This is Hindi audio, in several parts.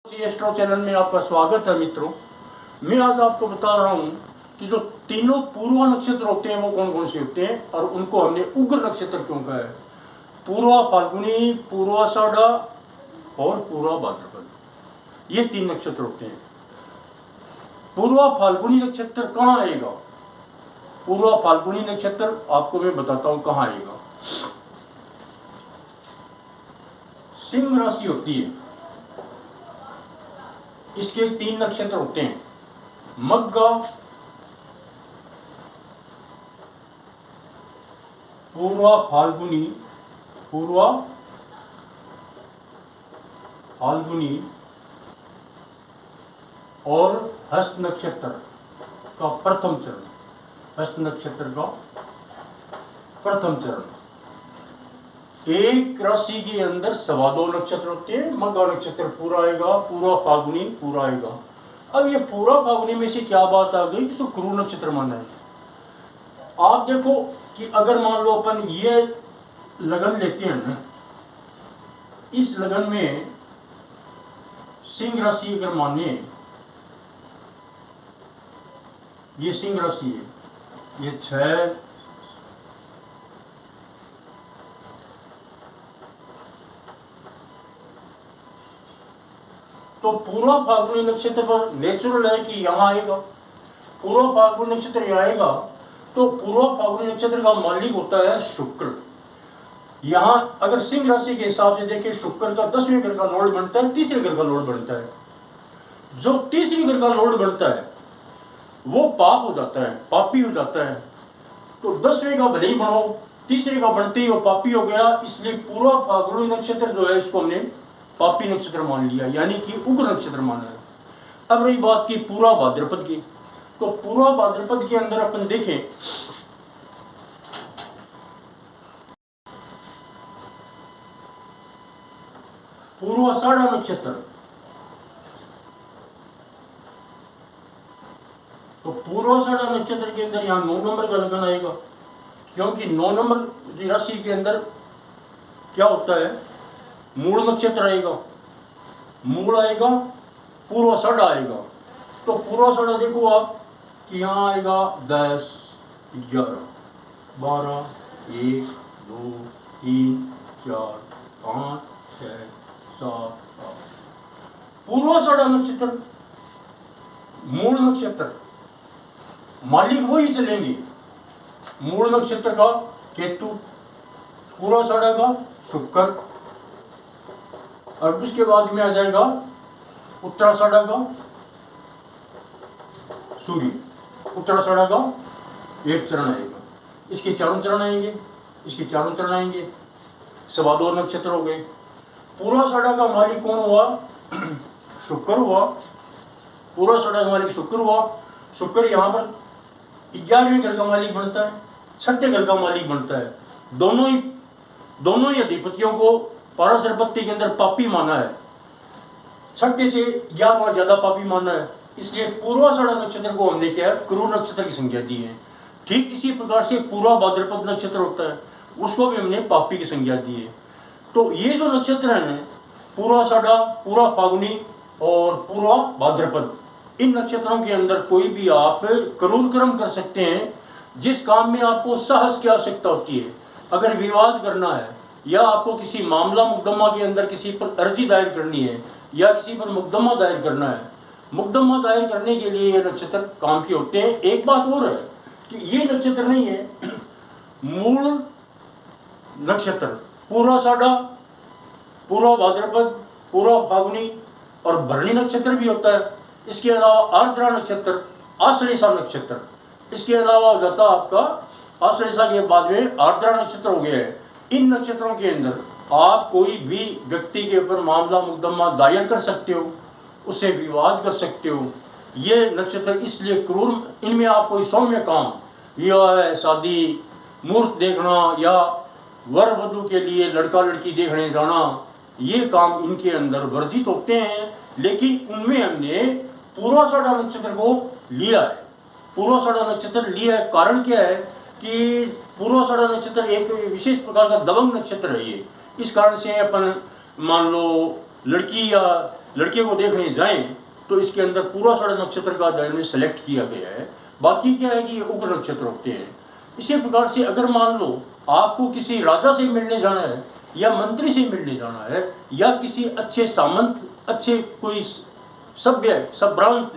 एस्ट्रो चैनल में आपका स्वागत है मित्रों। मैं आज आपको बता रहा हूँ कि जो तीनों पूर्वा नक्षत्र होते हैं वो कौन कौन से होते हैं और उनको हमने उग्र नक्षत्र क्यों कहा है। पूर्वा फाल्गुनी, पूर्वाषाढ़ा और पूर्वा भाद्रपद, ये तीन नक्षत्र होते हैं। पूर्वा फाल्गुनी नक्षत्र कहाँ आएगा? पूर्वा फाल्गुनी नक्षत्र आपको मैं बताता हूँ कहाँ आएगा। सिंह राशि होती है, इसके तीन नक्षत्र होते हैं, मग्गा, पूर्वा फाल्गुनी, पूर्वा फाल्गुनी और हस्त नक्षत्र का प्रथम चरण, हस्त नक्षत्र का प्रथम चरण। एक राशि के अंदर 2.25 नक्षत्र होते हैं। मग्गा नक्षत्र पूरा आएगा, पूरा फाल्गुनी पूरा आएगा। अब ये पूरा फाल्गुनी में से क्या बात आ गई, इसको क्रू नक्षत्र माना है। आप देखो कि अगर मान लो अपन ये लगन लेते हैं ना, इस लगन में सिंह राशि अगर मानिए, ये सिंह राशि है, ये 6 तो पूर्वा फाल्गुनी नक्षत्र पर नेचुरल है कि यहाँ आएगा। पूर्वा फाल्गुनी नक्षत्र यहाँ आएगा तो पूर्वा फाल्गुनी नक्षत्र का मालिक होता है शुक्र। यहाँ अगर सिंह राशि के हिसाब से देखें, शुक्र का 10वें घर का लॉर्ड बनता है, तीसरे घर का लॉर्ड बनता है। जो तीसरे घर का लॉर्ड बनता है वो पाप हो जाता है, पापी हो जाता है। तो 10वें का भले ही बनो, तीसरे का बनते ही वो पापी हो गया। इसलिए पूर्वा फाल्गुनी नक्षत्र जो है इसको हमने पापी नक्षत्र मान लिया, यानी कि उग्र नक्षत्र माना है। अब रही बात की पूर्वा भाद्रपद की, तो पूर्वा भाद्रपद के अंदर अपन देखें, पूर्वाषाढ़ा नक्षत्र, तो पूर्वाषाढ़ा नक्षत्र के अंदर यहाँ 9 नंबर का लगन आएगा, क्योंकि 9 नंबर की राशि के अंदर क्या होता है, मूल नक्षत्र आएगा, मूल आएगा, पूर्वाषाढ़ा आएगा। तो पूर्वाषाढ़ा देखो आप कि यहाँ आएगा 10, 11, 12, 1, 2, 3, 4, 5, 6, 7, 8। पूर्वाषाढ़ा नक्षत्र मूल नक्षत्र, मालिक वही चलेंगे। मूल नक्षत्र का केतु, पूर्वाषाढ़ा का शुक्र, और उसके बाद में आ जाएगा उत्तराषाढ़ा का सूर्य। उत्तराषाढ़ा का एक चरण आएगा, इसके चारों चरण आएंगे, इसके चारों चरण आएंगे, 2.25 नक्षत्र हो गए। पूर्वाषाढ़ा का मालिक कौन हुआ? शुक्र हुआ। पूर्वाषाढ़ा का मालिक शुक्र हुआ। शुक्र यहाँ पर 11वें घर का मालिक बनता है, 6ठे घर का मालिक बनता है। दोनों ही अधिपतियों को पाराशरपत्ति के अंदर पापी माना है, 6ठे से 11वां ज्यादा पापी माना है। इसलिए पूर्वाषाढ़ा नक्षत्र को हमने क्या है, क्रू नक्षत्र की संज्ञा दी है। ठीक इसी प्रकार से पूर्वा भाद्रपद नक्षत्र होता है, उसको भी हमने पापी की संज्ञा दी है। तो ये जो नक्षत्र है, पूर्वाषाढ़ा, पूर्वा फाल्गुनी और पूर्वा भाद्रपद, इन नक्षत्रों के अंदर कोई भी आप क्रूर कर्म कर सकते हैं, जिस काम में आपको साहस की आवश्यकता होती है। अगर विवाद करना है या आपको किसी मामला मुकदमा के अंदर किसी पर अर्जी दायर करनी है या किसी पर मुकदमा दायर करना है, मुकदमा दायर करने के लिए ये नक्षत्र काम के होते हैं। एक बात और है कि ये नक्षत्र नहीं है, मूल नक्षत्र पूर्वाषाढ़ा, पूर्वा भाद्रपद, पूर्वा फाल्गुनी और भरणी नक्षत्र भी होता है। इसके अलावा आर्द्रा नक्षत्र, आश्लेषा नक्षत्र, इसके अलावा हो जाता आपका आश्लेषा के बाद में आर्द्रा नक्षत्र हो गया है। इन नक्षत्रों के अंदर आप कोई भी व्यक्ति के ऊपर मामला मुकदमा दायर कर सकते हो, उससे विवाद कर सकते हो। ये नक्षत्र इसलिए क्रूर, इनमें आप कोई सौम्य काम, विवाह, शादी, मुहूर्त देखना या वर वधू के लिए लड़का लड़की देखने जाना, ये काम इनके अंदर वर्जित होते हैं। लेकिन उनमें हमने पूर्वाषाढ़ा नक्षत्र को लिया है। पूर्वाषाढ़ा नक्षत्र लिया है, कारण क्या है कि पूर्वाषाढ़ा नक्षत्र एक विशेष प्रकार का दबंग नक्षत्र है ये। इस कारण से अपन मान लो लड़की या लड़के को देखने जाएं तो इसके अंदर पूरा सारा नक्षत्र का अध्ययन सेलेक्ट किया गया है। बाकी क्या है कि ये उग्र नक्षत्र होते हैं। इसी प्रकार से अगर मान लो आपको किसी राजा से मिलने जाना है या मंत्री से मिलने जाना है या किसी अच्छे सामंत, अच्छे कोई सभ्य संभ्रांत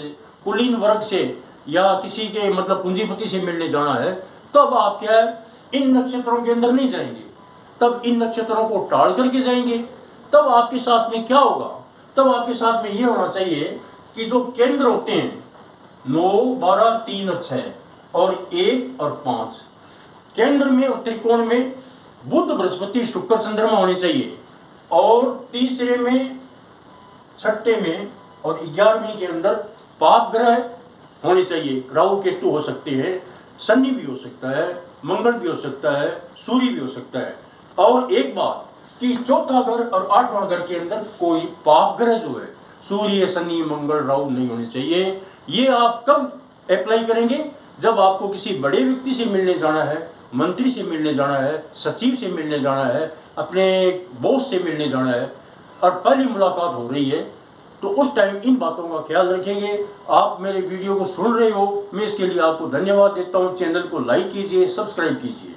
कुलीन वर्ग से या किसी के मतलब पूंजीपति से मिलने जाना है, तब आप क्या है इन नक्षत्रों के अंदर नहीं जाएंगे, तब इन नक्षत्रों को टाल करके जाएंगे। तब आपके साथ में क्या होगा, तब आपके साथ में ये होना चाहिए कि जो केंद्र होते हैं 9, 12, 3 और 6 और 1 और 5, केंद्र में और त्रिकोण में बुध, बृहस्पति, शुक्र, चंद्रमा होने चाहिए। और तीसरे में, छठे में और 11वें के अंदर पाप ग्रह होने चाहिए। राहु केतु हो सकते हैं, शनि भी हो सकता है, मंगल भी हो सकता है, सूर्य भी हो सकता है। और एक बात कि चौथा घर और 8वां घर के अंदर कोई पाप ग्रह जो है सूर्य, शनि, मंगल, राहु नहीं होने चाहिए। ये आप कब अप्लाई करेंगे, जब आपको किसी बड़े व्यक्ति से मिलने जाना है, मंत्री से मिलने जाना है, सचिव से मिलने जाना है, अपने बॉस से मिलने जाना है और पहली मुलाकात हो रही है, तो उस टाइम इन बातों का ख्याल रखेंगे। आप मेरे वीडियो को सुन रहे हो, मैं इसके लिए आपको धन्यवाद देता हूँ। चैनल को लाइक कीजिए, सब्सक्राइब कीजिए।